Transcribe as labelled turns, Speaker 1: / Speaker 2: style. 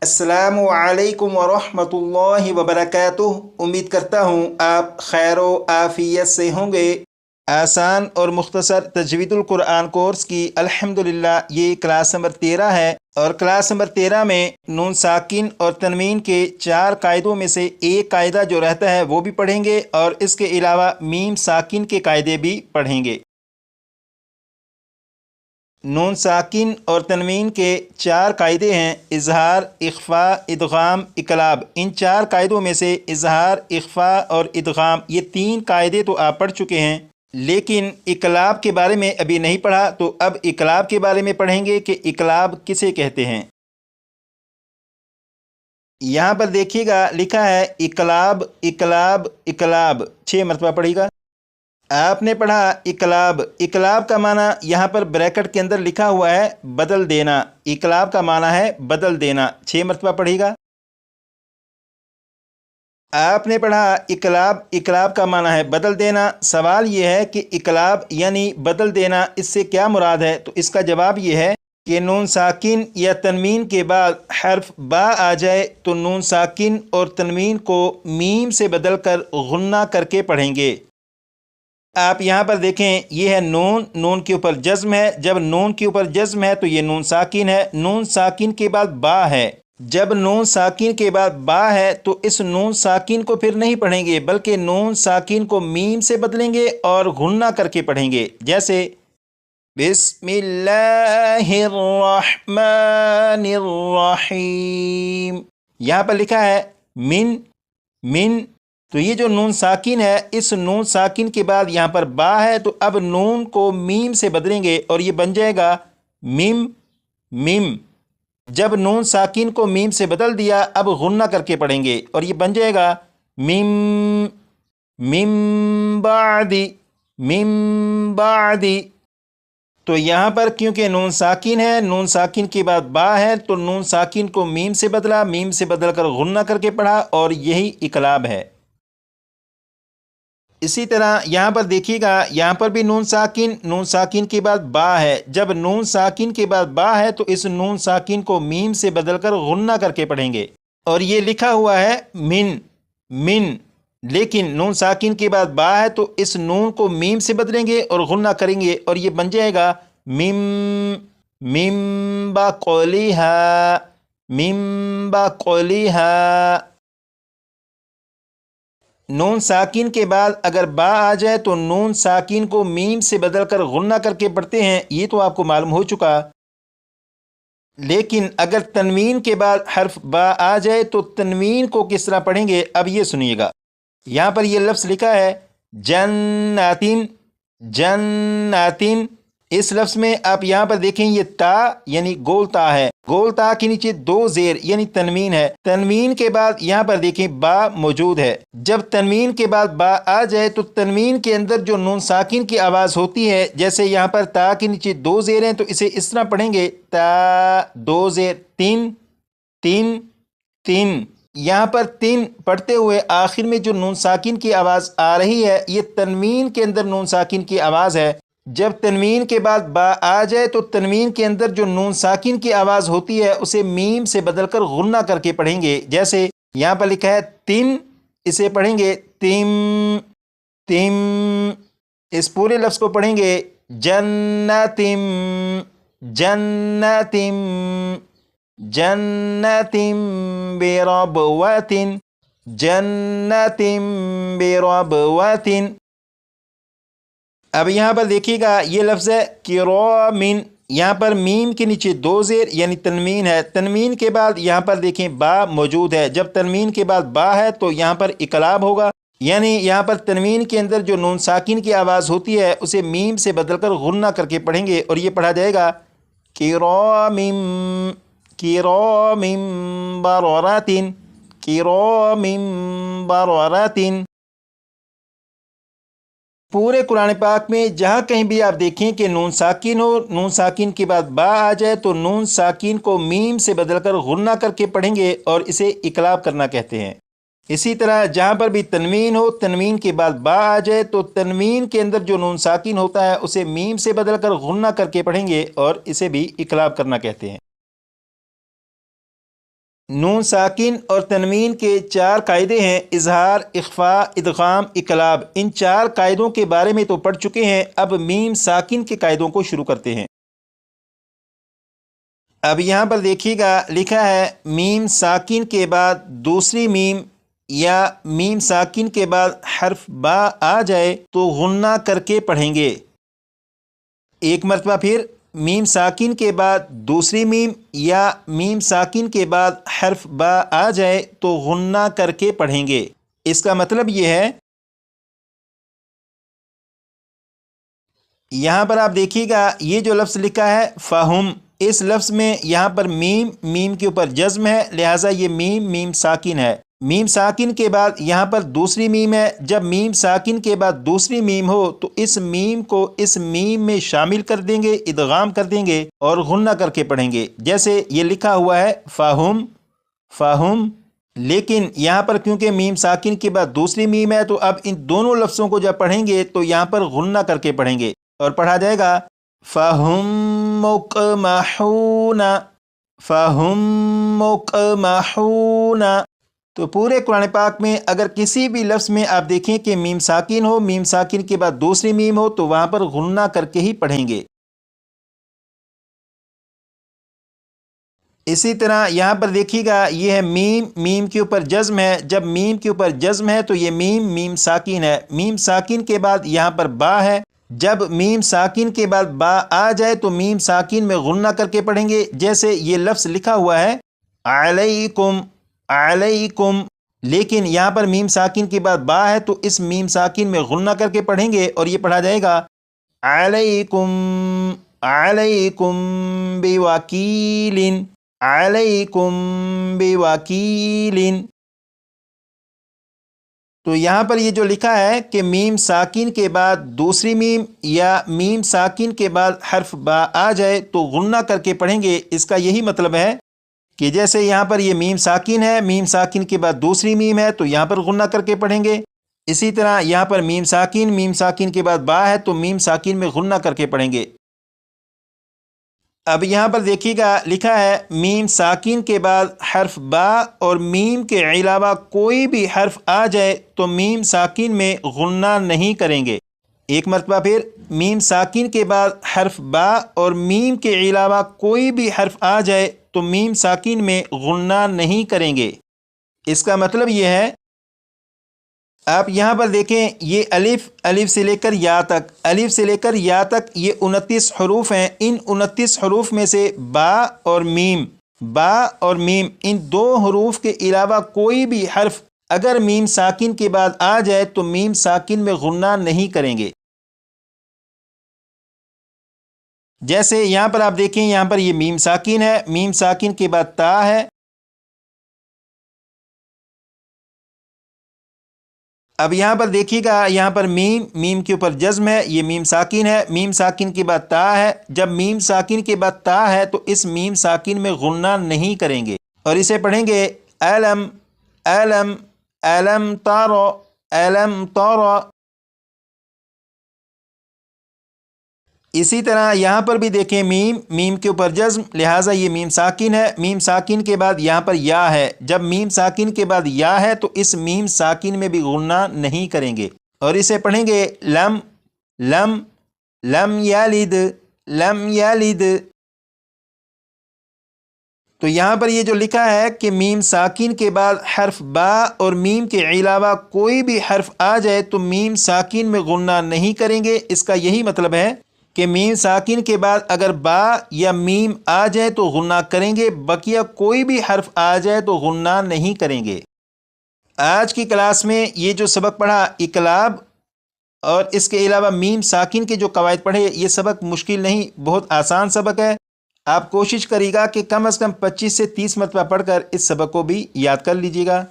Speaker 1: अस्सलामु अलैकुम वरहमतुल्लाहि वबरकातुह। उम्मीद करता हूँ आप खैर व आफियत से होंगे। आसान और मुख्तसर तजवीदुल कुरान कोर्स की अल्हम्दुलिल्लाह ये क्लास नंबर 13 है और क्लास नंबर 13 में नून साकिन और तनवीन के 4 कायदों में से एक कायदा जो रहता है वो भी पढ़ेंगे और इसके अलावा मीम साकिन के कायदे भी पढ़ेंगे। नून साकिन और तनवीन के 4 कायदे हैं, इजहार, इख्फा, इदगाम, इकलाब। इन 4 कायदों में से इजहार, इख्फा और इदगाम ये 3 कायदे तो आप पढ़ चुके हैं, लेकिन इकलाब के बारे में अभी नहीं पढ़ा। तो अब इकलाब के बारे में पढ़ेंगे कि इकलाब किसे कहते हैं। यहाँ पर देखिएगा लिखा है इकलाब, इकलाब, इकलाब 6 मरतबा पढ़ेगा। आपने पढ़ा इकलाब। इकलाब का माना यहाँ पर ब्रैकेट के अंदर लिखा हुआ है बदल देना। इकलाब का माना है बदल देना। 6 मरतबा पढ़ेगा। आपने पढ़ा इकलाब। इकलाब का माना है बदल देना। सवाल ये है कि इकलाब यानी बदल देना, इससे क्या मुराद है? तो इसका जवाब ये है कि नून साकिन या तनवीन के बाद हर्फ बा आ जाए तो नून साकिन और तनवीन को मीम से बदल कर गुन्ना करके पढ़ेंगे। आप यहाँ पर देखें, ये है नून, नून के ऊपर जज्म है। जब नून के ऊपर जज्म है तो ये नून साकिन है। नून साकिन के बाद बा है। जब नून साकिन के बाद बा है तो इस नून साकिन को फिर नहीं पढ़ेंगे, बल्कि नून साकिन को मीम से बदलेंगे और गुन्ना करके पढ़ेंगे। जैसे बिस्मिल्लाहिर्रहमानिर्रहीम। यहाँ पर लिखा है मिन, मिन। तो ये जो नून साकिन है, इस नून साकिन के बाद यहाँ पर बा है, तो अब नून को मीम से बदलेंगे और ये बन जाएगा मिम, मिम। जब नून साकिन को मीम से बदल दिया, अब गुन्ना करके पढ़ेंगे और ये बन जाएगा मिम, मिम बादी, मिम बादी। तो यहाँ पर क्योंकि नून साकिन है, नून साकिन के बाद बा है, तो नून साकिन को मीम से बदला, मीम से बदल कर गुन्ना करके पढ़ा और यही इकलाब है। इसी तरह यहाँ पर देखिएगा, यहाँ पर भी नून साकिन के बाद बा है। जब नून साकिन के बाद बा है तो इस नून साकिन को मीम से बदलकर गुन्ना करके पढ़ेंगे और ये लिखा हुआ है मिन, मिन। लेकिन नून साकिन के बाद बा है तो इस नून को मीम से बदलेंगे और गुन्ना करेंगे और ये बन जाएगा मिम, मिम बा कौलिहा, मिम बा कौलिहा। नून साकिन के बाद अगर बा आ जाए तो नून साकिन को मीम से बदलकर गुन्ना करके पढ़ते हैं, ये तो आपको मालूम हो चुका। लेकिन अगर तनवीन के बाद हर्फ बा आ जाए तो तनवीन को किस तरह पढ़ेंगे, अब ये सुनिएगा। यहाँ पर ये लफ्ज़ लिखा है जन्नातिन, जन्नातिन। इस लफ्ज़ में आप यहाँ पर देखें, ये ता यानी गोल ता है। गोल ता के नीचे 2 ज़ेर यानी तनवीन है। तनवीन के बाद यहाँ पर देखें बा मौजूद है। जब तनवीन के बाद बा आ जाए तो तनवीन के अंदर जो नून साकिन की आवाज़ होती है, जैसे यहाँ पर ता के नीचे 2 ज़ेर हैं तो इसे इस तरह पढ़ेंगे ता 2 ज़ेर, तीन, तीन, तीन। यहाँ पर 3 पढ़ते हुए आखिर में जो नून साकिन की आवाज़ आ रही है, ये तनवीन के अंदर नून साकिन की आवाज़ है। जब तनवीन के बाद बा आ जाए तो तनवीन के अंदर जो नून साकिन की आवाज़ होती है उसे मीम से बदलकर गुन्ना करके पढ़ेंगे। जैसे यहाँ पर लिखा है तिन, इसे पढ़ेंगे तिम, तिम। इस पूरे लफ्ज़ को पढ़ेंगे जन्नतिम, जन्नतिम, जन्नतिम बिरबवतिन, जन्नतिम बिरबवतिन। अब यहाँ पर देखिएगा, ये लफ्ज़ है किरामिन। यहाँ पर मीम के नीचे 2 ज़ेर यानी तनवीन है। तनवीन के बाद यहाँ पर देखें बा मौजूद है। जब तनवीन के बाद बा है तो यहाँ पर इकलाब होगा, यानी यहाँ पर तनवीन के अंदर जो नून साकिन की आवाज़ होती है उसे मीम से बदलकर गुन्ना करके पढ़ेंगे और ये पढ़ा जाएगा किरामिम, किरामिम बररातिन, किरामिम बररातिन। पूरे कुरान पाक में जहाँ कहीं भी आप देखें कि नून साकिन हो, नून साकिन के बाद बा आ जाए तो नून साकिन को मीम से बदलकर गुन्ना करके पढ़ेंगे और इसे इकलाब करना कहते हैं। इसी तरह जहाँ पर भी तनवीन हो, तनवीन के बाद बा आ जाए तो तनवीन के अंदर जो नून साकिन होता है उसे मीम से बदलकर गुन्ना करके पढ़ेंगे और इसे भी इकलाब करना कहते हैं। نون ساکن اور تنوین کے 4 قاعدے ہیں، اظہار، اخفاء، ادغام، اقلاب۔ ان 4 قاعدوں کے بارے میں تو پڑھ چکے ہیں، اب میم ساکن کے قاعدوں کو شروع کرتے ہیں۔ اب یہاں پر دیکھیے گا لکھا ہے میم ساکن کے بعد دوسری میم یا میم ساکن کے بعد حرف با آ جائے تو غنہ کر کے پڑھیں گے۔ ایک مرتبہ پھر، میم ساکن کے بعد دوسری میم یا میم ساکن کے بعد حرف با آ جائے تو غنہ کر کے پڑھیں گے۔ اس کا مطلب یہ ہے، یہاں پر آپ دیکھیے گا یہ جو لفظ لکھا ہے فہم، اس لفظ میں یہاں پر میم کے اوپر جزم ہے، لہٰذا یہ میم ساکن ہے۔ میم ساکن کے بعد یہاں پر دوسری میم ہے، جب میم ساکن کے بعد دوسری میم ہو تو اس میم کو اس میم میں شامل کر دیں گے، ادغام کر دیں گے اور غنہ کر کے پڑھیں گے۔ جیسے یہ لکھا ہوا ہے فہم، لیکن یہاں پر کیونکہ میم ساکن کے بعد دوسری میم ہے تو اب ان دونوں لفظوں کو جب پڑھیں گے تو یہاں پر غنہ کر کے پڑھیں گے اور پڑھا جائے گا فَهُمْ مُقْمَحُونَ۔ تو پورے قرآن پاک میں اگر کسی بھی لفظ میں آپ دیکھیں کہ میم ساکن ہو، میم ساکن کے بعد دوسری میم ہو تو وہاں پر غنہ کر کے ہی پڑھیں گے۔ اسی طرح یہاں پر دیکھیے گا یہ ہے میم کے اوپر جزم ہے، جب میم کے اوپر جزم ہے تو یہ میم ساکن ہے۔ میم ساکن کے بعد یہاں پر با ہے، جب میم ساکن کے بعد با آ جائے تو میم ساکن میں غنہ کر کے پڑھیں گے۔ جیسے یہ لفظ لکھا ہوا ہے علیکم، لیکن یہاں پر میم ساکن کے بعد با ہے تو اس میم ساکن میں غنہ کر کے پڑھیں گے اور یہ پڑھا جائے گا علیکم بوکیل۔ تو یہاں پر یہ جو لکھا ہے کہ میم ساکن کے بعد دوسری میم یا میم ساکن کے بعد حرف با آ جائے تو غنہ کر کے پڑھیں گے، اس کا یہی مطلب ہے کہ جیسے یہاں پر یہ میم ساکن ہے، میم ساکن کے بعد دوسری میم ہے تو یہاں پر غنہ کر کے پڑھیں گے۔ اسی طرح یہاں پر میم ساکن کے بعد با ہے تو میم ساکن میں غنہ کر کے پڑھیں گے۔ اب یہاں پر دیکھیے گا لکھا ہے میم ساکن کے بعد حرف با اور میم کے علاوہ کوئی بھی حرف آ جائے تو میم ساکن میں غنہ نہیں کریں گے۔ ایک مرتبہ پھر، میم ساکن کے بعد حرف با اور میم کے علاوہ کوئی بھی حرف آ جائے تو میم ساکن میں غنہ نہیں کریں گے۔ اس کا مطلب یہ ہے، آپ یہاں پر دیکھیں یہ الف سے لے کر یا تک یہ 29 حروف ہیں۔ ان 29 حروف میں سے با اور میم ان 2 حروف کے علاوہ کوئی بھی حرف اگر میم ساکن کے بعد آ جائے تو میم ساکن میں غنہ نہیں کریں گے۔ جیسے یہاں پر آپ دیکھیں یہاں پر یہ میم ساکن ہے، میم ساکن کے بعد تا ہے، اب یہاں پر دیکھیے گا یہاں پر میم کے اوپر جزم ہے، یہ میم ساکن ہے، میم ساکن کے بعد تا ہے، جب میم ساکن کے بعد تا ہے تو اس میم ساکن میں غنہ نہیں کریں گے اور اسے پڑھیں گے علم تارو۔ اسی طرح یہاں پر بھی دیکھیں میم کے اوپر جزم، لہٰذا یہ میم ساکن ہے، میم ساکن کے بعد یہاں پر یا ہے، جب میم ساکن کے بعد یا ہے تو اس میم ساکن میں بھی غنہ نہیں کریں گے اور اسے پڑھیں گے لم یلد۔ تو یہاں پر یہ جو لکھا ہے کہ میم ساکن کے بعد حرف با اور میم کے علاوہ کوئی بھی حرف آ جائے تو میم ساکن میں غنہ نہیں کریں گے، اس کا یہی مطلب ہے کہ میم ساکن کے بعد اگر با یا میم آ جائے تو غنہ کریں گے، بقیہ کوئی بھی حرف آ جائے تو غنہ نہیں کریں گے۔ آج کی کلاس میں یہ جو سبق پڑھا اقلاب اور اس کے علاوہ میم ساکن کے جو قواعد پڑھے، یہ سبق مشکل نہیں، بہت آسان سبق ہے۔ آپ کوشش کریے گا کہ کم از کم 25 سے 30 مرتبہ پڑھ کر اس سبق کو بھی یاد کر لیجیے گا۔